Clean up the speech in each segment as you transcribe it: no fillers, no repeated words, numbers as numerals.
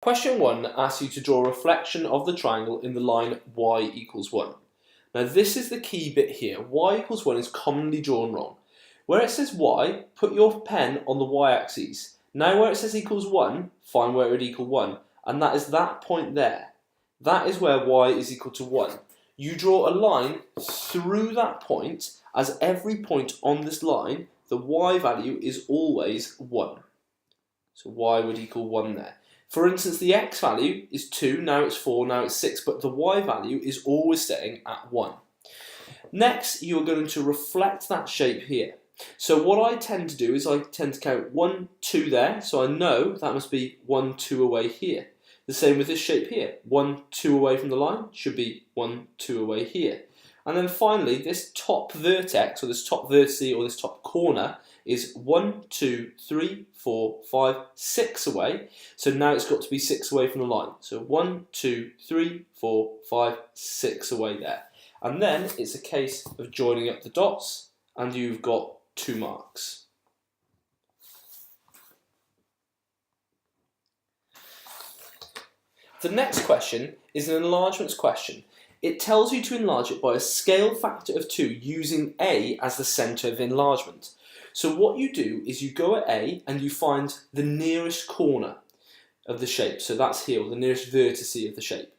Question 1 asks you to draw a reflection of the triangle in the line y equals 1. Now this is the key bit here. Y equals 1 is commonly drawn wrong. Where it says y, put your pen on the y-axis. Now where it says equals 1, find where it would equal 1. And that is that point there. That is where y is equal to 1. You draw a line through that point, as every point on this line, the y value is always 1. So y would equal 1 there. For instance, the x value is 2, now it's 4, now it's 6, but the y value is always staying at 1. Next, you are going to reflect that shape here. So what I tend to do is I tend to count 1, 2 there, so I know that must be 1, 2 away here. The same with this shape here. 1, 2 away from the line should be 1, 2 away here. And then finally, this top vertex, or this top vertice, or this top corner, is 1, 2, 3, 4, 5, 6 away. So now it's got to be 6 away from the line. So 1, 2, 3, 4, 5, 6 away there. And then it's a case of joining up the dots, and you've got 2 marks. The next question is an enlargements question. It tells you to enlarge it by a scale factor of 2 using A as the centre of enlargement. So what you do is you go at A and you find the nearest corner of the shape. So that's here, or the nearest vertice of the shape.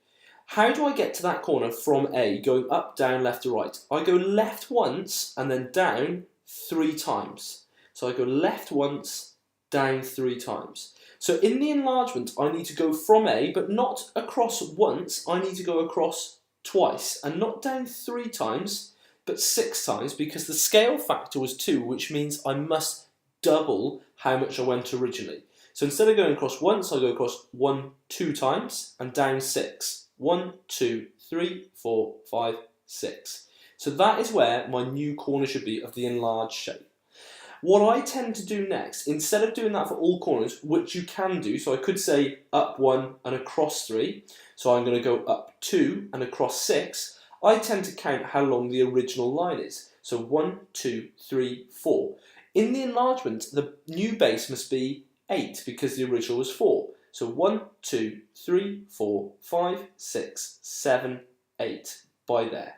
How do I get to that corner from A, going up, down, left to right? I go left once and then down 3 times. So I go left once, down 3 times. So in the enlargement, I need to go from A, but not across once. I need to go across twice, and not down 3 times, but 6 times, because the scale factor was 2, which means I must double how much I went originally. So instead of going across once, I go across 1, 2 times, and down 6. 1, 2, 3, 4, 5, 6. So that is where my new corner should be of the enlarged shape. What I tend to do next, instead of doing that for all corners, which you can do, so I could say up 1 and across 3, so I'm going to go up 2 and across 6, I tend to count how long the original line is. So 1, 2, 3, 4. In the enlargement, the new base must be 8 because the original was 4. So 1, 2, 3, 4, 5, 6, 7, 8 by there.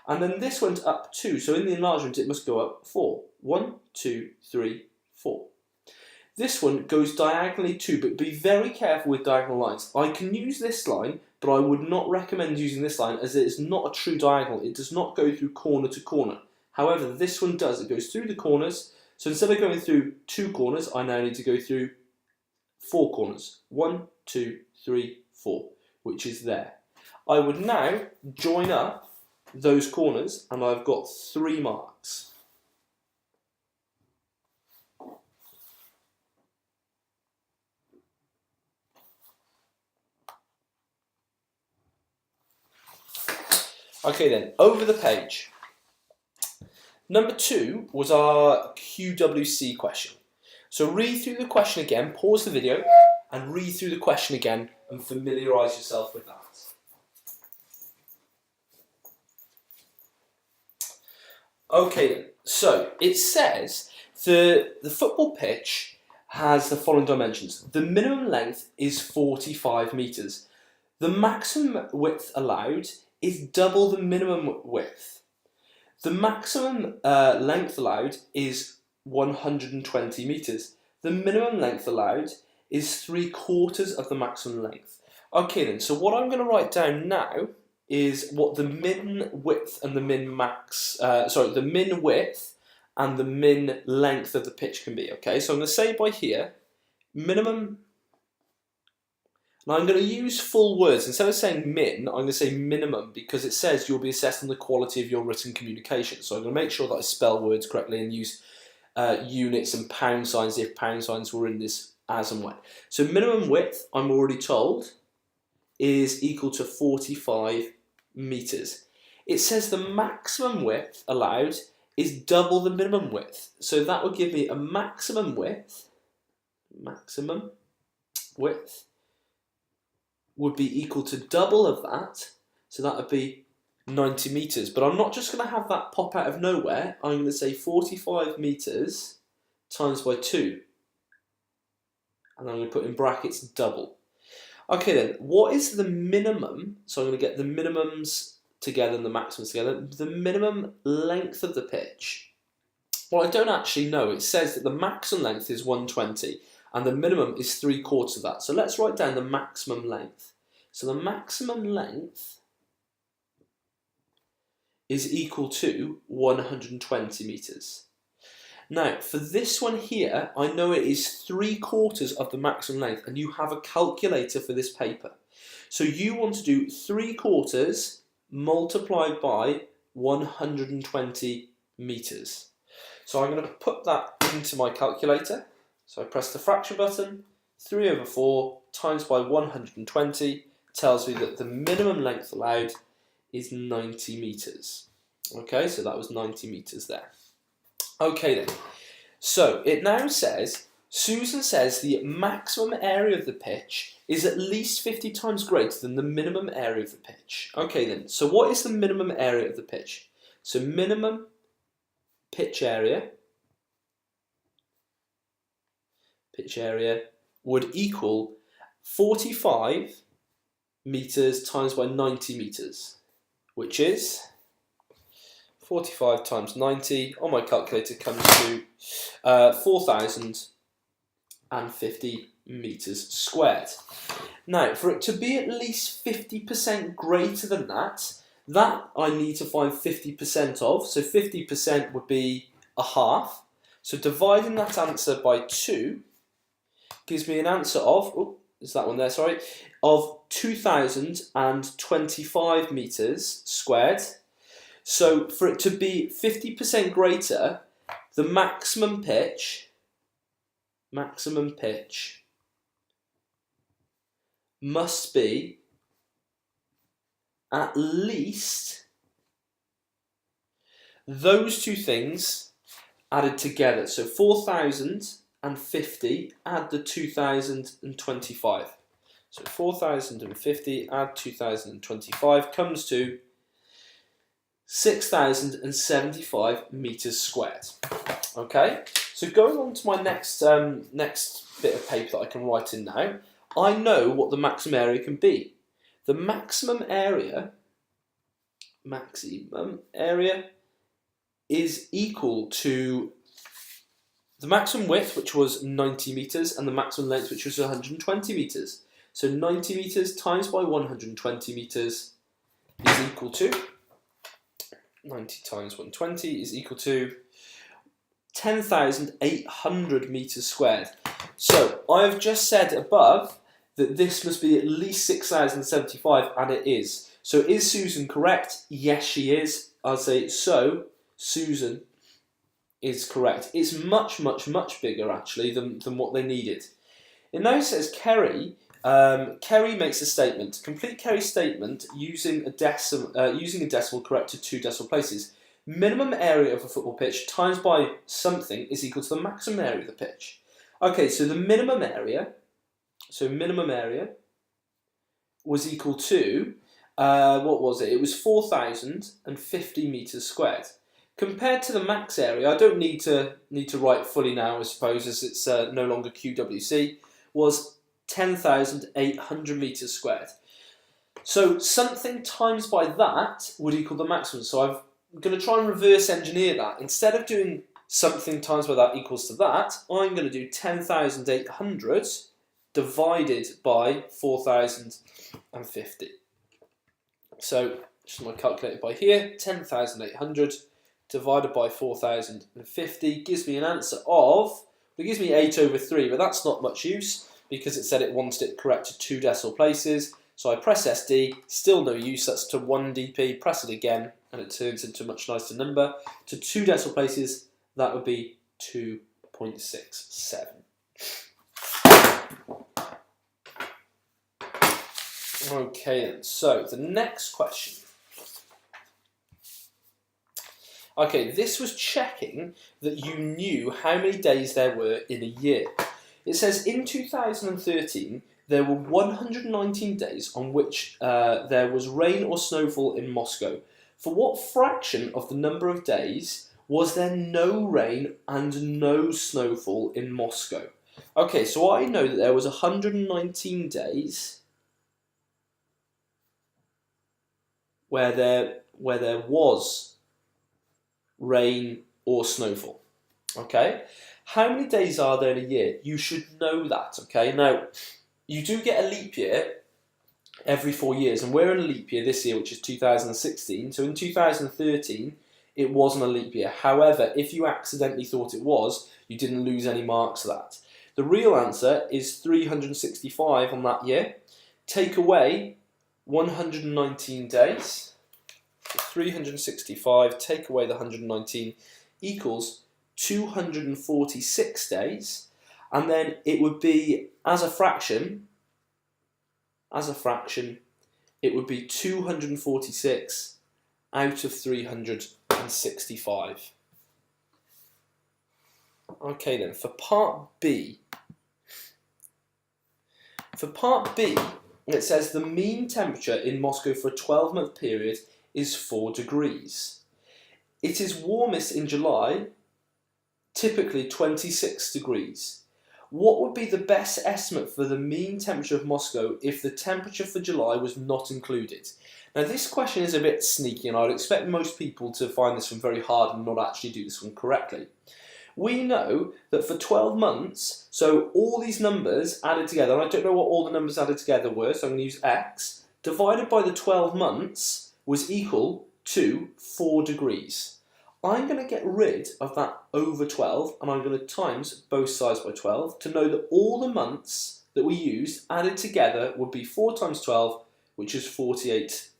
And then this went up 2, so in the enlargement it must go up 4. 1, 2, 3, 4. This one goes diagonally too, but be very careful with diagonal lines. I can use this line, but I would not recommend using this line as it is not a true diagonal. It does not go through corner to corner. However, this one does. It goes through the corners. So instead of going through 2 corners, I now need to go through 4 corners. 1, 2, 3, 4, which is there. I would now join up those corners, and I've got 3 marks. Okay then, over the page. Number 2 was our QWC question. So read through the question again, pause the video, and read through the question again and familiarise yourself with that. Okay then, so it says the football pitch has the following dimensions. The minimum length is 45 metres. The maximum width allowed is double the minimum width. The maximum length allowed is 120 metres. The minimum length allowed is 3/4 of the maximum length. Okay then, so what I'm going to write down now is what the min width and the min max, the min width and the min length of the pitch can be. Okay, so I'm going to say by here, minimum. Now I'm going to use full words. Instead of saying min, I'm going to say minimum because it says you'll be assessed on the quality of your written communication. So I'm going to make sure that I spell words correctly and use units and pound signs if pound signs were in this as and when. So minimum width, I'm already told, is equal to 45 metres. It says the maximum width allowed is double the minimum width. So that would give me a maximum width would be equal to double of that, so that would be 90 metres. But I'm not just going to have that pop out of nowhere. I'm going to say 45 metres times by 2. And I'm going to put in brackets double. Okay then, what is the minimum? So I'm going to get the minimums together and the maximums together. The minimum length of the pitch. Well, I don't actually know. It says that the maximum length is 120 and the minimum is 3/4 of that. So let's write down the maximum length. So the maximum length is equal to 120 metres. Now, for this one here, I know it is 3/4 of the maximum length, and you have a calculator for this paper. So you want to do 3/4 multiplied by 120 metres. So I'm going to put that into my calculator. So I press the fraction button, 3/4 times by 120 tells me that the minimum length allowed is 90 metres. Okay, so that was 90 metres there. Okay then, so it now says, Susan says the maximum area of the pitch is at least 50 times greater than the minimum area of the pitch. Okay then, so what is the minimum area of the pitch? So minimum pitch area would equal 45 metres times by 90 metres, which is 45 times 90 on my calculator comes to 4,050 metres squared. Now, for it to be at least 50% greater than that I need to find 50% of. So 50% would be a half. So dividing that answer by 2 gives me an answer of, oh, is that one there, sorry, of 2,025 metres squared. So for it to be 50% greater, the maximum pitch must be at least those two things added together. So 4,050 add the 2,025. So 4,050 add 2,025 comes to 6,075 metres squared. Okay, so going on to my next bit of paper that I can write in now, I know what the maximum area can be. The maximum area is equal to the maximum width, which was 90 metres, and the maximum length, which was 120 metres. So 90 metres times by 120 metres is equal to 90 times 120 is equal to 10,800 metres squared. So I've just said above that this must be at least 6,075, and it is. So is Susan correct? Yes, she is. I'll say so. Susan is correct. It's much, much, much bigger actually than what they needed. It now says Kerry. Kerry makes a statement. Complete Kerry's statement using a decimal correct to 2 decimal places. Minimum area of a football pitch times by something is equal to the maximum area of the pitch. Okay, so the minimum area was equal to, what was it? It was 4,050 metres squared. Compared to the max area, I don't need to write fully now, I suppose, as it's no longer QWC, was 10,800 metres squared. So something times by that would equal the maximum. So I'm going to try and reverse engineer that. Instead of doing something times by that equals to that, I'm going to do 10,800 divided by 4,050. So just my calculator by here, 10,800 divided by 4,050 gives me an answer of, it gives me 8/3, but that's not much use because it said it wanted it correct to 2 decimal places. So I press SD, still no use, that's to 1 dp, press it again, and it turns into a much nicer number. To 2 decimal places, that would be 2.67. Okay then, so the next question. Okay, this was checking that you knew how many days there were in a year. It says in 2013, there were 119 days on which there was rain or snowfall in Moscow. For what fraction of the number of days was there no rain and no snowfall in Moscow? Okay, so I know that there was 119 days where there was rain or snowfall. Okay, how many days are there in a year? You should know that. Okay, now you do get a leap year every 4 years, and we're in a leap year this year, which is 2016. So in 2013, it wasn't a leap year. However, if you accidentally thought it was, you didn't lose any marks for that. The real answer is 365 on that year. Take away 119 days. So 365, take away the 119 equals 246 days. And then it would be, as a fraction, it would be 246 out of 365. Okay then, for part B, it says the mean temperature in Moscow for a 12-month period is 4 degrees. It is warmest in July, typically 26 degrees. What would be the best estimate for the mean temperature of Moscow if the temperature for July was not included? Now this question is a bit sneaky, and I would expect most people to find this one very hard and not actually do this one correctly. We know that for 12 months, so all these numbers added together, and I don't know what all the numbers added together were, so I'm going to use x, divided by the 12 months was equal to 4 degrees. I'm going to get rid of that over 12, and I'm going to times both sides by 12 to know that all the months that we used added together would be 4 times 12, which is 48.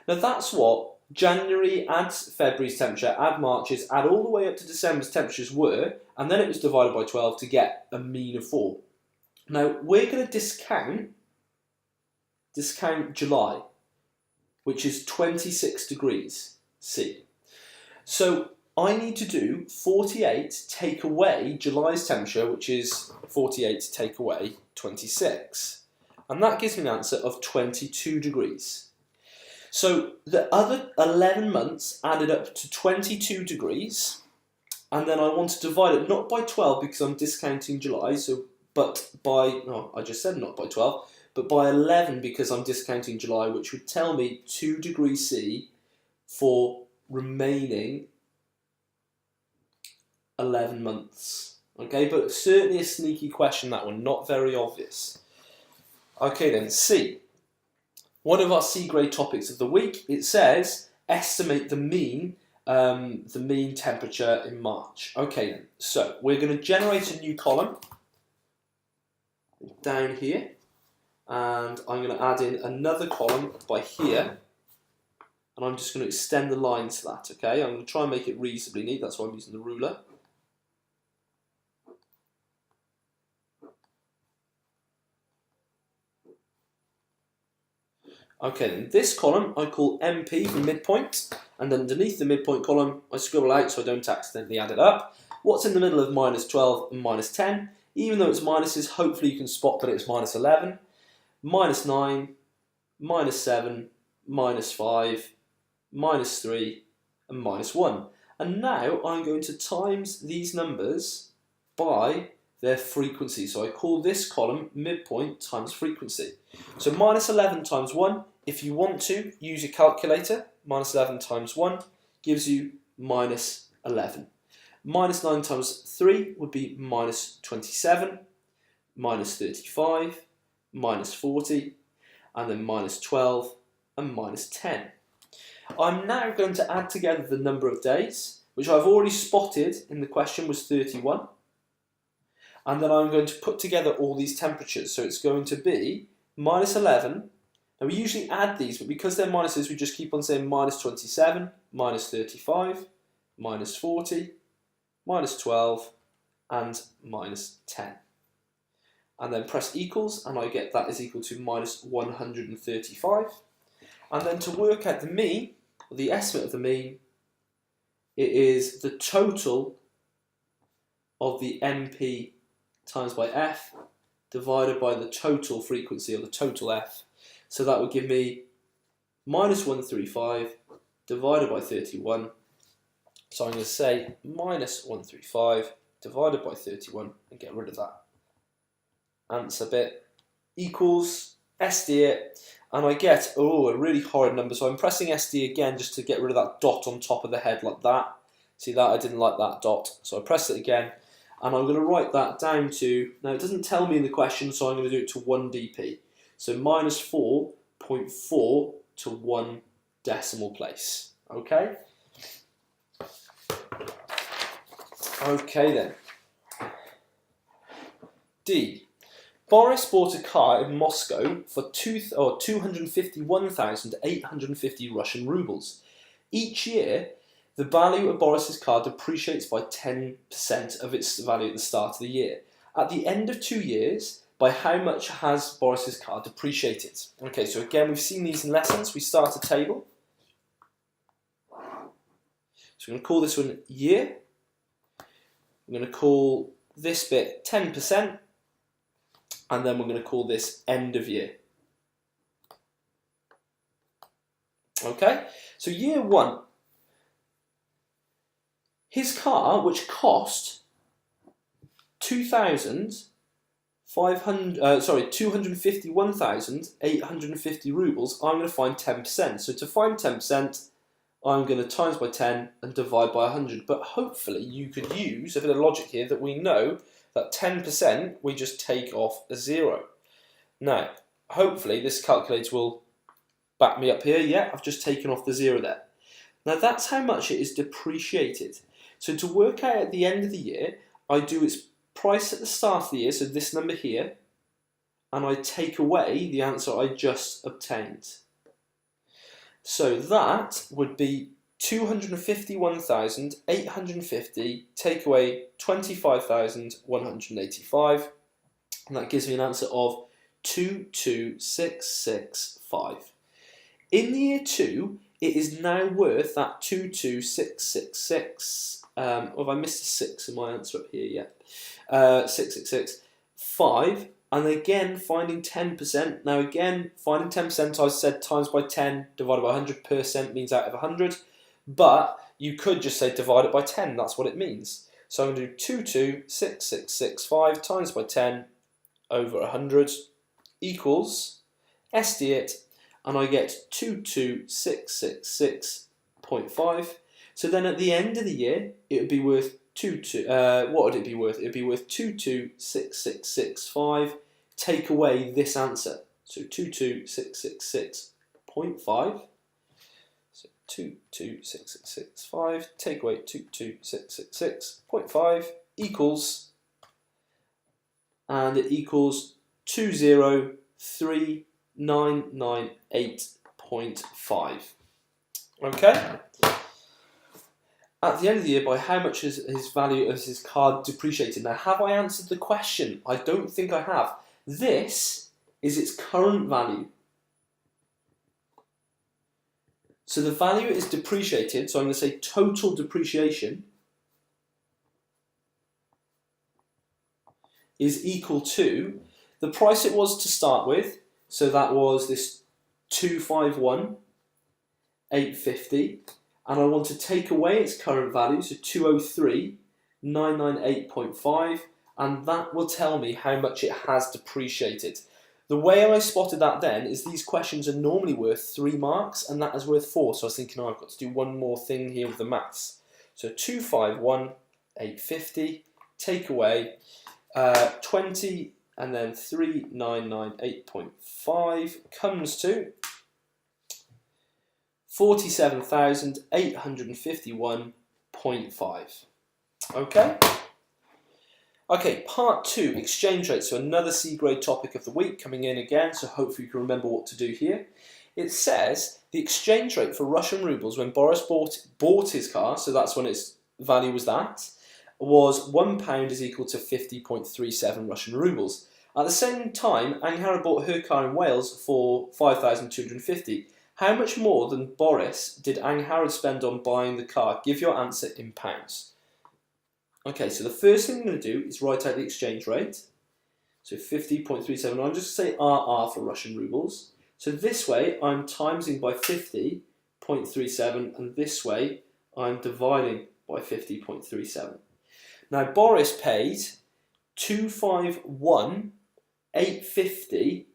Now that's what January adds February's temperature, add March's, add all the way up to December's temperatures were, and then it was divided by 12 to get a mean of 4. Now we're going to discount July, which is 26 degrees C. So I need to do 48 take away July's temperature, which is 48 take away 26. And that gives me an answer of 22 degrees. So the other 11 months added up to 22 degrees. And then I want to divide it not by 12 because I'm discounting July, but by, I just said not by 12, but by 11 because I'm discounting July, which would tell me 2 degrees C for remaining 11 months. Okay, but certainly a sneaky question, that one, not very obvious. Okay then, C. One of our C grade topics of the week, it says estimate the mean temperature in March. Okay then, so we're going to generate a new column down here, and I'm going to add in another column by here. And I'm just going to extend the lines to that, okay? I'm going to try and make it reasonably neat, that's why I'm using the ruler. Okay, then this column I call MP for midpoint, and underneath the midpoint column I scribble out so I don't accidentally add it up. What's in the middle of minus 12 and minus 10? Even though it's minuses, hopefully you can spot that it's minus 11, minus 9, minus 7, minus 5, minus 3, and minus 1. And now I'm going to times these numbers by their frequency. So I call this column midpoint times frequency. So minus 11 times 1, if you want to, use your calculator. Minus 11 times 1 gives you minus 11. Minus 9 times 3 would be minus 27, minus 35, minus 40, and then minus 12, and minus 10. I'm now going to add together the number of days, which I've already spotted in the question was 31. And then I'm going to put together all these temperatures. So it's going to be minus 11. Now we usually add these, but because they're minuses, we just keep on saying minus 27, minus 35, minus 40, minus 12, and minus 10. And then press equals, and I get that is equal to minus 135. And then to work out the mean, or the estimate of the mean, it is the total of the MP times by F divided by the total frequency, or the total F. So that would give me minus 135 divided by 31. So I'm going to say minus 135 divided by 31 and get rid of that answer bit equals SD it, and I get, oh, a really horrid number. So I'm pressing SD again just to get rid of that dot on top of the head like that. See that? I didn't like that dot. So I press it again, and I'm going to write that down to, now it doesn't tell me in the question, so I'm going to do it to 1 dp. So minus 4.4 to 1 decimal place. Okay? Okay then. D. Boris bought a car in Moscow for 251,850 Russian rubles. Each year, the value of Boris's car depreciates by 10% of its value at the start of the year. At the end of 2 years, by how much has Boris's car depreciated? Okay, so again, we've seen these in lessons. We start a table. So we're going to call this one year. We're going to call this bit 10%. And then we're going to call this end of year. Okay, so year 1. His car, which cost 251,850 rubles, I'm going to find 10%. So to find 10%, I'm going to times by 10 and divide by 100. But hopefully you could use a bit of logic here that we know that 10% we just take off a 0. Now, hopefully this calculator will back me up here. Yeah, I've just taken off the 0 there. Now that's how much it is depreciated. So to work out at the end of the year, I do its price at the start of the year, so this number here, and I take away the answer I just obtained. So that would be 251,850, take away 25,185, and that gives me an answer of 22665. In the year 2, it is now worth that 22666. Have I missed a 6 in my answer up here yet? 666.5. And again, finding 10%. Now again, finding 10%, I said times by 10 divided by 100% means out of 100. But you could just say divide it by 10. That's what it means. So I'm going to do 22666.5 times by 10 over 100 equals, SD it, and I get 22666.5. So then at the end of the year, it would be worth what would it be worth? It would be worth 22666.5. Take away this answer. So 22666.5. So 22666.5. Take away 22666.5 equals, and it equals 203,998.5. Okay. At the end of the year, by how much is his value of his car depreciated? Now, have I answered the question? I don't think I have. This is its current value. So the value is depreciated, so I'm going to say total depreciation is equal to the price it was to start with, so that was this 251,850, and I want to take away its current value, so 203,998.5, and that will tell me how much it has depreciated. The way I spotted that then is these questions are normally worth 3 marks, and that is worth 4, so I was thinking, oh, I've got to do one more thing here with the maths. So 251,850, take away 20, and then 3,998.5 comes to 47,851.5. Okay? Okay, part 2, exchange rate. So another C grade topic of the week coming in again, so hopefully you can remember what to do here. It says the exchange rate for Russian rubles when Boris bought his car, so that's when its value was that, was £1 is equal to 50.37 Russian rubles. At the same time, Anghara bought her car in Wales for 5,250. How much more than Boris did Anghara spend on buying the car? Give your answer in pounds. Okay, so the first thing I'm going to do is write out the exchange rate. So 50.37, I'm just going to say RR for Russian rubles. So this way I'm timesing by 50.37, and this way I'm dividing by 50.37. Now Boris paid 251,850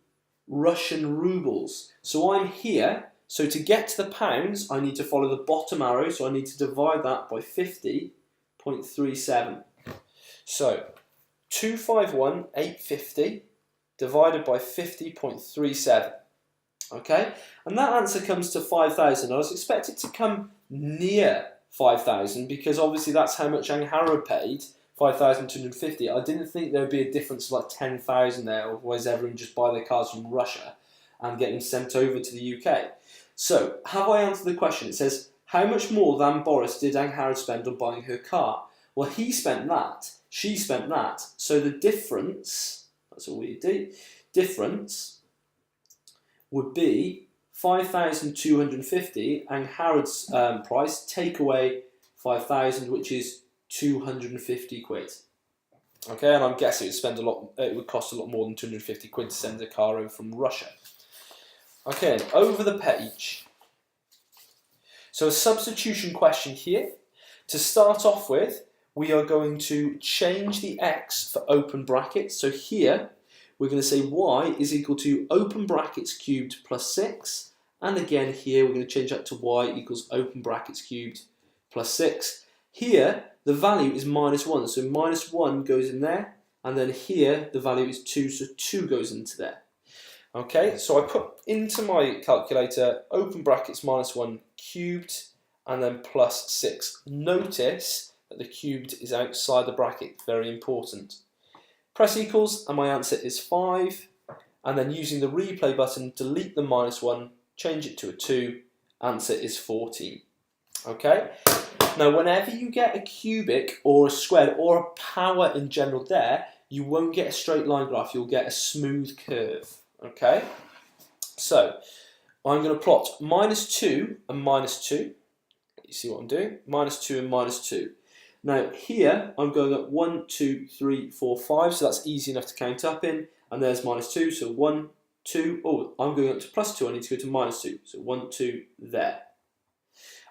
Russian rubles. So I'm here. So to get to the pounds, I need to follow the bottom arrow. So I need to divide that by 50.37. So 251,850 divided by 50.37. Okay, and that answer comes to 5,000. I was expected to come near 5,000 because obviously that's how much Angharad paid, 5,250. I didn't think there would be a difference of like 10,000 there, otherwise everyone just buy their cars from Russia and get them sent over to the UK. So, have I answered the question? It says, how much more than Boris did Angharad spend on buying her car? Well, he spent that, she spent that. So the difference, that's all we do, difference would be 5,250, Angharad's price, take away 5,000, which is 250 quid. Okay, and I'm guessing it would cost a lot more than 250 quid to send a car over from Russia. Okay, over the page. So a substitution question here. To start off with, we are going to change the x for open brackets. So here, we're going to say y is equal to open brackets cubed plus 6. And again here, we're going to change that to y equals open brackets cubed plus 6. Here, the value is minus 1. So minus 1 goes in there. And then here, the value is 2. So 2 goes into there. Okay, so I put into my calculator open brackets minus 1 cubed and then plus 6. Notice that the cubed is outside the bracket. Very important. Press equals, and my answer is 5. And then using the replay button, delete the minus 1, change it to a 2. Answer is 14. Okay? Now, whenever you get a cubic or a squared or a power in general there, you won't get a straight line graph. You'll get a smooth curve. Okay? So, I'm going to plot minus 2 and minus 2. You see what I'm doing? Minus 2 and minus 2. Now here I'm going at 1, 2, 3, 4, 5, so that's easy enough to count up in, and there's minus 2, so 1, 2, oh, I'm going up to plus 2, I need to go to minus 2, so 1, 2, there.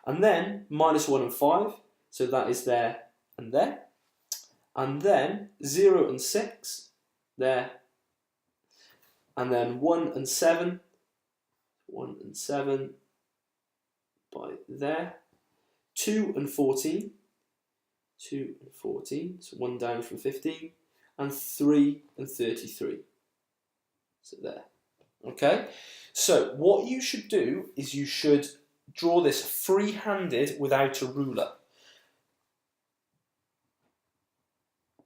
And then minus 1 and 5, so that is there and there. And then 0 and 6, there. And then 1 and 7, 1 and 7 by there. 2 and 14, 2 and 14, so 1 down from 15, and 3 and 33. So there. Okay? So what you should do is you should draw this free-handed without a ruler.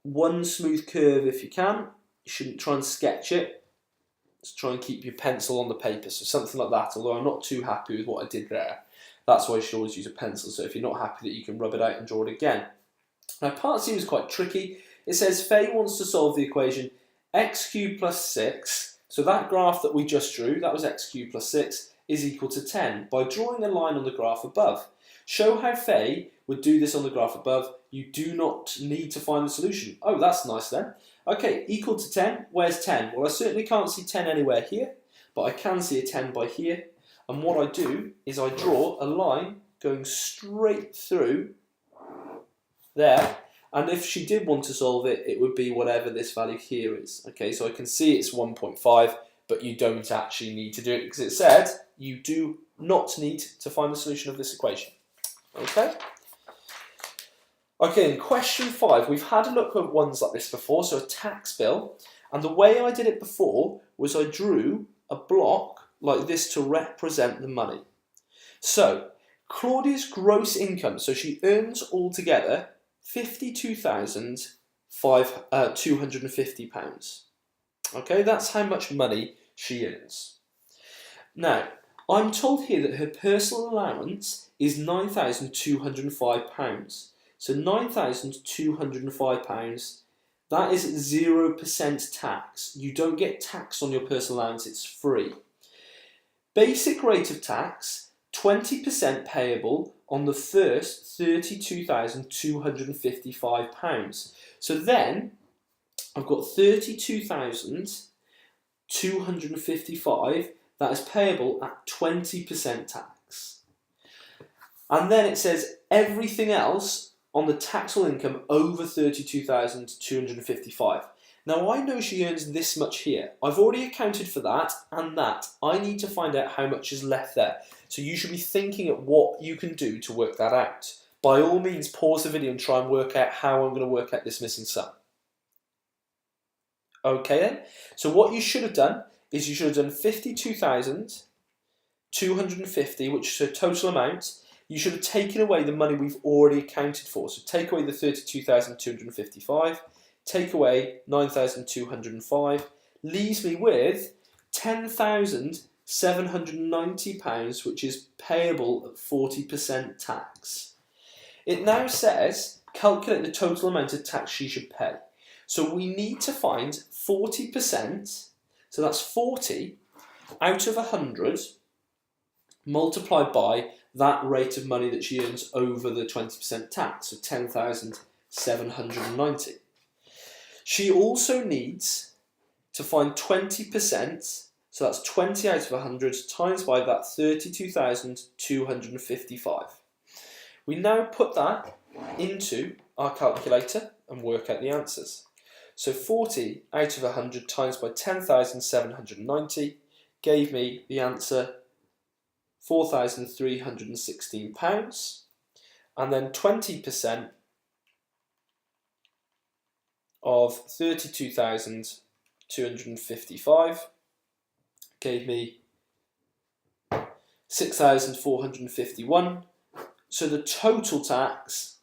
One smooth curve if you can. You shouldn't try and sketch it. Just try and keep your pencil on the paper, so something like that, although I'm not too happy with what I did there. That's why you should always use a pencil, so if you're not happy that you can rub it out and draw it again. Now part C was quite tricky. It says Faye wants to solve the equation x cubed plus 6, so that graph that we just drew, that was x cubed plus 6, is equal to 10, by drawing a line on the graph above. Show how Faye would do this on the graph above. You do not need to find the solution. Oh, that's nice then. Okay, equal to 10, where's 10? Well, I certainly can't see 10 anywhere here, but I can see a 10 by here. And what I do is I draw a line going straight through there, and if she did want to solve it, it would be whatever this value here is. Okay, so I can see it's 1.5, but you don't actually need to do it because it said you do not need to find the solution of this equation. Okay? Okay, in question 5, we've had a look at ones like this before, so a tax bill, and the way I did it before was I drew a block like this to represent the money. So, Claudia's gross income, so she earns altogether £52,250. Okay, that's how much money she earns. Now, I'm told here that her personal allowance is £9,205. So £9,205, that is 0% tax. You don't get taxed on your personal allowance, it's free. Basic rate of tax, 20% payable on the first £32,255. So then, I've got £32,255 that is payable at 20% tax. And then it says everything else on the taxable income over £32,255. Now I know she earns this much here. I've already accounted for that and that. I need to find out how much is left there. So you should be thinking at what you can do to work that out. By all means, pause the video and try and work out how I'm going to work out this missing sum. Okay then, so what you should have done is you should have done 52,250, which is a total amount. You should have taken away the money we've already accounted for. So take away the 32,255, take away 9,205, leaves me with £10,790, which is payable at 40% tax. It now says calculate the total amount of tax she should pay. So we need to find 40%, so that's 40 out of 100 multiplied by that rate of money that she earns over the 20% tax, so 10,790. She also needs to find 20%, so that's 20 out of 100 times by that 32,255. We now put that into our calculator and work out the answers. So 40 out of 100 times by 10,790 gave me the answer £4,316, and then 20% of 32,255 gave me 6,451. So the total tax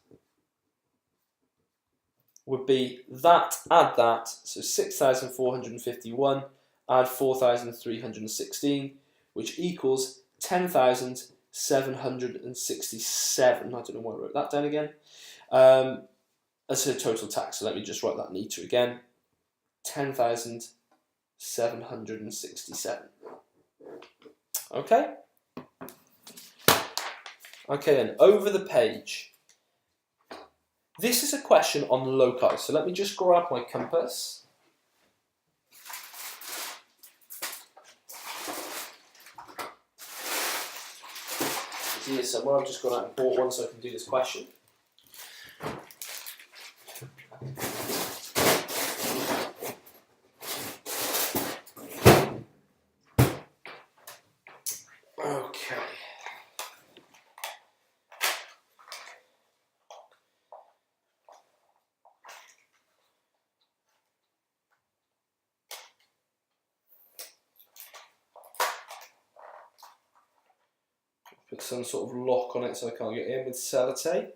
would be that, add that, so 6,451, add 4,316, which equals 10,767. I don't know why I wrote that down again. As her total tax, so let me just write that meter again. 10,767. Okay? Okay then, over the page. This is a question on loci, so let me just grab my compass. It's here somewhere, I've just gone out and bought one so I can do this question. Okay. Put some sort of lock on it so I can't get in with sellotape.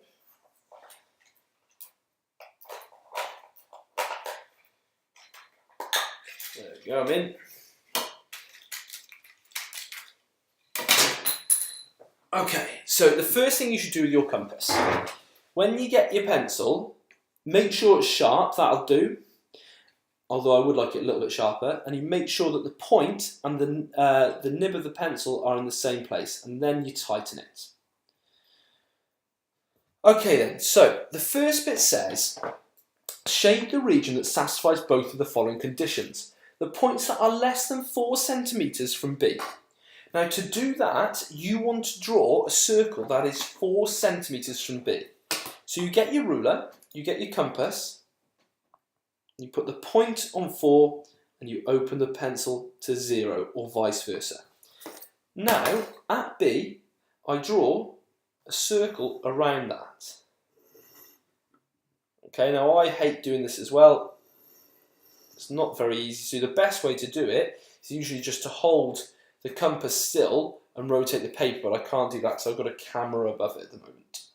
There we go, I'm in. Okay, so the first thing you should do with your compass, when you get your pencil, make sure it's sharp, that'll do, although I would like it a little bit sharper, and you make sure that the point and the nib of the pencil are in the same place, and then you tighten it. Okay then, so the first bit says, shade the region that satisfies both of the following conditions. The points that are less than 4 centimetres from B. Now to do that, you want to draw a circle that is 4 centimetres from B. So you get your ruler, you get your compass, you put the point on 4 and you open the pencil to 0 or vice versa. Now at B, I draw a circle around that. Okay, now I hate doing this as well. It's not very easy, so the best way to do it is usually just to hold the compass still and rotate the paper, but I can't do that because I've got a camera above it at the moment.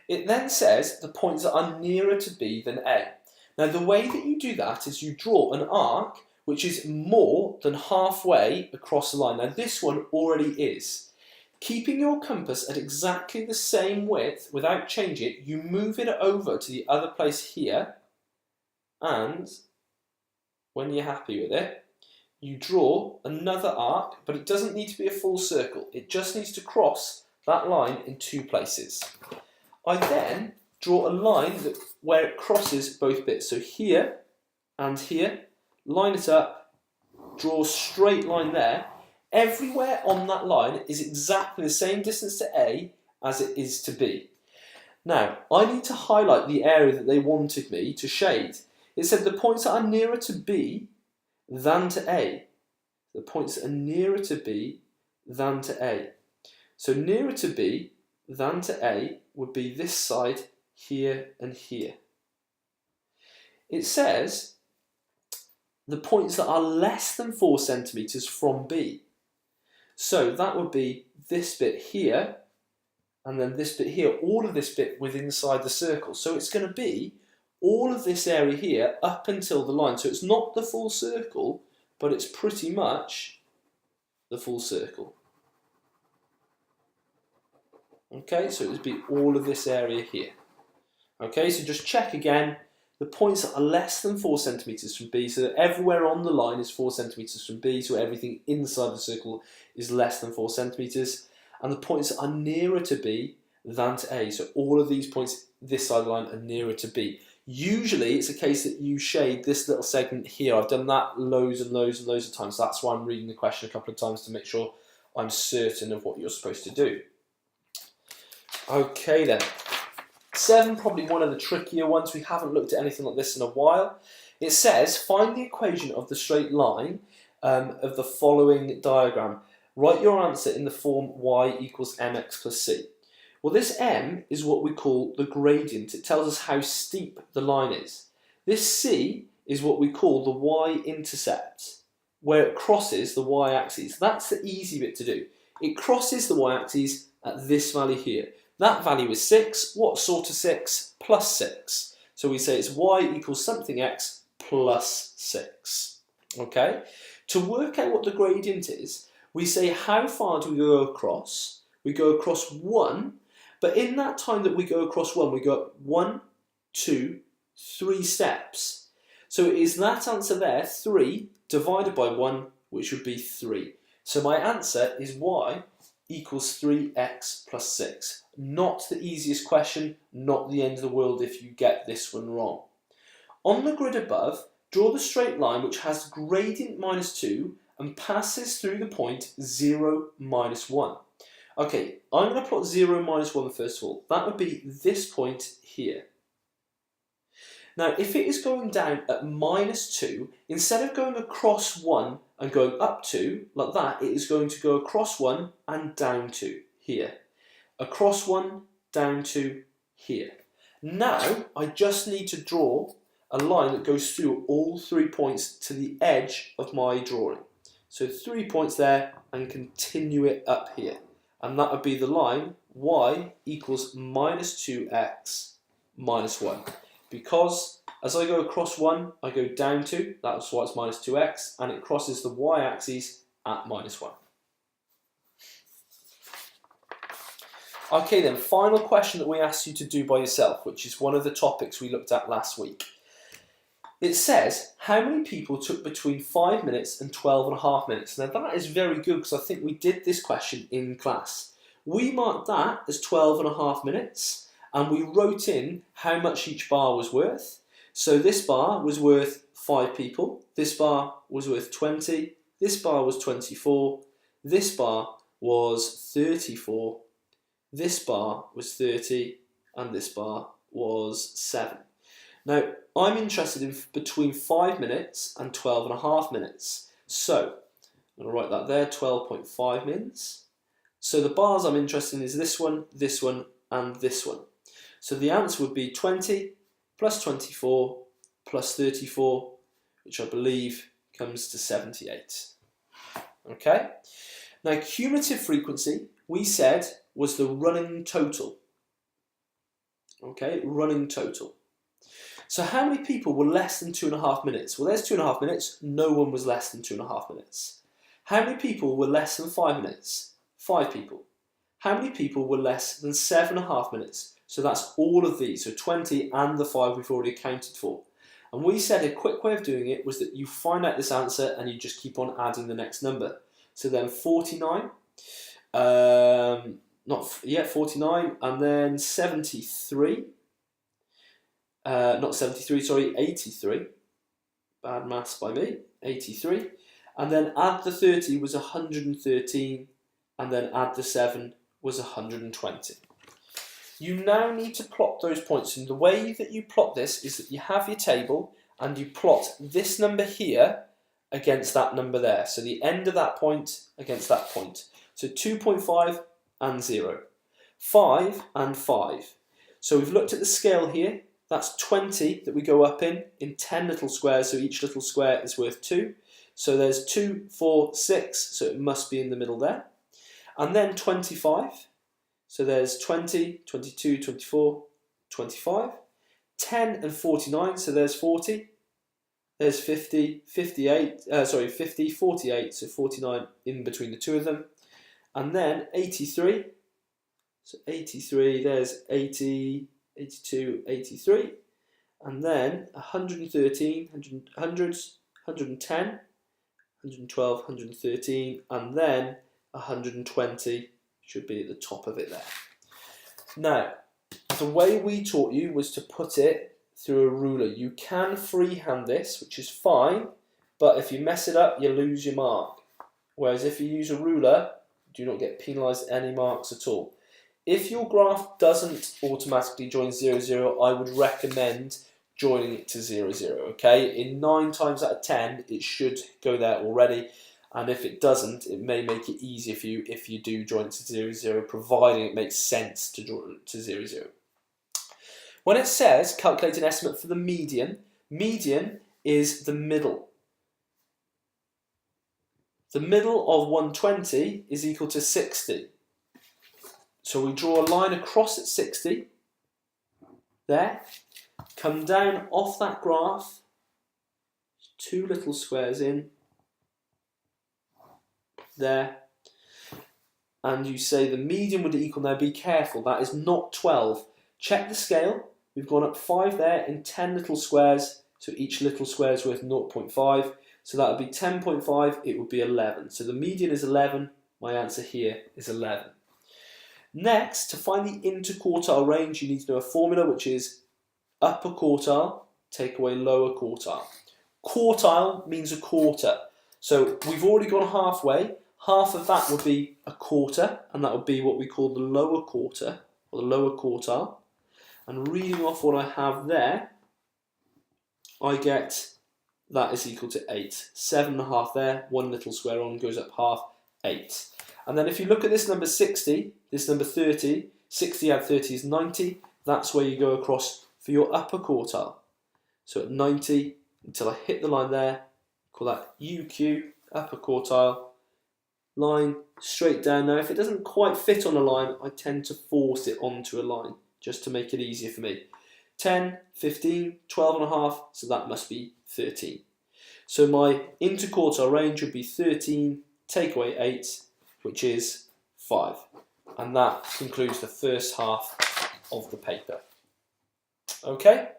It then says the points that are nearer to B than A. Now the way that you do that is you draw an arc which is more than halfway across the line. Now this one already is. Keeping your compass at exactly the same width without changing it, you move it over to the other place here, and when you're happy with it, you draw another arc, but it doesn't need to be a full circle. It just needs to cross that line in 2 places. I then draw a line where it crosses both bits. So here and here, line it up, draw a straight line there. Everywhere on that line is exactly the same distance to A as it is to B. Now, I need to highlight the area that they wanted me to shade. It said the points that are nearer to B than to A. The points that are nearer to B than to A. So nearer to B than to A would be this side, here and here. It says the points that are less than 4 centimetres from B. So that would be this bit here, and then this bit here, all of this bit within inside the circle. So it's going to be all of this area here up until the line. So it's not the full circle, but it's pretty much the full circle. Okay, so it would be all of this area here. Okay, so just check again. The points that are less than 4 centimetres from B, so that everywhere on the line is 4 centimetres from B, so everything inside the circle is less than 4 centimetres. And the points that are nearer to B than to A, so all of these points this side of the line are nearer to B. Usually it's a case that you shade this little segment here. I've done that loads and loads and loads of times, so that's why I'm reading the question a couple of times to make sure I'm certain of what you're supposed to do. Okay then. 7, probably one of the trickier ones. We haven't looked at anything like this in a while. It says, find the equation of the straight line of the following diagram. Write your answer in the form y equals mx plus c. Well, this m is what we call the gradient. It tells us how steep the line is. This c is what we call the y-intercept, where it crosses the y-axis. That's the easy bit to do. It crosses the y-axis at this value here. That value is 6. What sort of 6? Plus 6. So we say it's y equals something x plus 6. Okay? To work out what the gradient is, we say how far do we go across? We go across 1, but in that time that we go across 1, we go up 1, 2, 3 steps. So it is that answer there, 3, divided by 1, which would be 3. So my answer is y equals 3x plus 6. Not the easiest question, not the end of the world if you get this one wrong. On the grid above, draw the straight line which has gradient minus 2 and passes through the point 0, minus 1. Okay, I'm going to plot 0, minus 1 first of all. That would be this point here. Now, if it is going down at minus 2, instead of going across 1 and going up 2, like that, it is going to go across 1 and down 2, here. Across 1, down 2, here. Now, I just need to draw a line that goes through all 3 points to the edge of my drawing. So 3 points there and continue it up here. And that would be the line y equals minus 2x minus 1. Because as I go across 1, I go down 2, that's why it's minus 2x, and it crosses the y-axis at minus 1. Okay then, final question that we asked you to do by yourself, which is one of the topics we looked at last week. It says, how many people took between 5 minutes and 12.5 minutes? Now that is very good because I think we did this question in class. We marked that as 12.5 minutes and we wrote in how much each bar was worth. So this bar was worth 5 people, this bar was worth 20, this bar was 24, this bar was 34, this bar was 30, and this bar was 7. Now, I'm interested in between 5 minutes and 12.5 minutes. So, I'm going to write that there, 12.5 minutes. So the bars I'm interested in is this one, and this one. So the answer would be 20 plus 24 plus 34, which I believe comes to 78. Okay? Now, cumulative frequency, we said, was the running total. Okay, running total. So how many people were less than 2.5 minutes? Well, there's 2.5 minutes. No one was less than 2.5 minutes. How many people were less than 5 minutes? 5 people. How many people were less than 7.5 minutes? So that's all of these. So 20 and the 5 we've already accounted for. And we said a quick way of doing it was that you find out this answer and you just keep on adding the next number. So then 49, 49, and then 73. 83. Bad maths by me. 83. And then add the 30 was 113, and then add the 7 was 120. You now need to plot those points, and the way that you plot this is that you have your table and you plot this number here against that number there. So the end of that point against that point. So 2.5 and 0. 5 and 5. So we've looked at the scale here. That's 20 that we go up in 10 little squares, so each little square is worth 2. So there's 2, 4, 6, so it must be in the middle there. And then 25, so there's 20, 22, 24, 25. 10 and 49, so there's 40. There's 50, 50, 48, so 49 in between the two of them. And then 83, so 83, there's 80, 82, 83. And then 113, 100s, 110, 112, 113, and then 120 should be at the top of it there. Now, the way we taught you was to put it through a ruler. You can freehand this, which is fine, but if you mess it up, you lose your mark. Whereas if you use a ruler, you do not get penalised any marks at all. If your graph doesn't automatically join 0, 0, I would recommend joining it to 0, 0, okay? In 9 times out of 10, it should go there already. And if it doesn't, it may make it easier for you if you do join it to 0, 0, providing it makes sense to join it to 0, 0. When it says calculate an estimate for the median, median is the middle. The middle of 120 is equal to 60. So we draw a line across at 60, there, come down off that graph, 2 little squares in, there, and you say the median would equal, now be careful, that is not 12. Check the scale, we've gone up 5 there in 10 little squares, so each little square is worth 0.5, so that would be 10.5, it would be 11. So the median is 11, my answer here is 11. Next, to find the interquartile range, you need to know a formula, which is upper quartile, take away lower quartile. Quartile means a quarter. So we've already gone halfway. Half of that would be a quarter, and that would be what we call the lower quarter, or the lower quartile. And reading off what I have there, I get that is equal to 8. 7.5 there, 1 little square on goes up half, 8. And then if you look at this number 60, this number 30, 60 add 30 is 90. That's where you go across for your upper quartile. So at 90, until I hit the line there, call that UQ, upper quartile, line straight down. Now if it doesn't quite fit on a line, I tend to force it onto a line, just to make it easier for me. 10, 15, 12.5, so that must be 13. So my interquartile range would be 13, take away 8, which is 5. And that concludes the first half of the paper. Okay?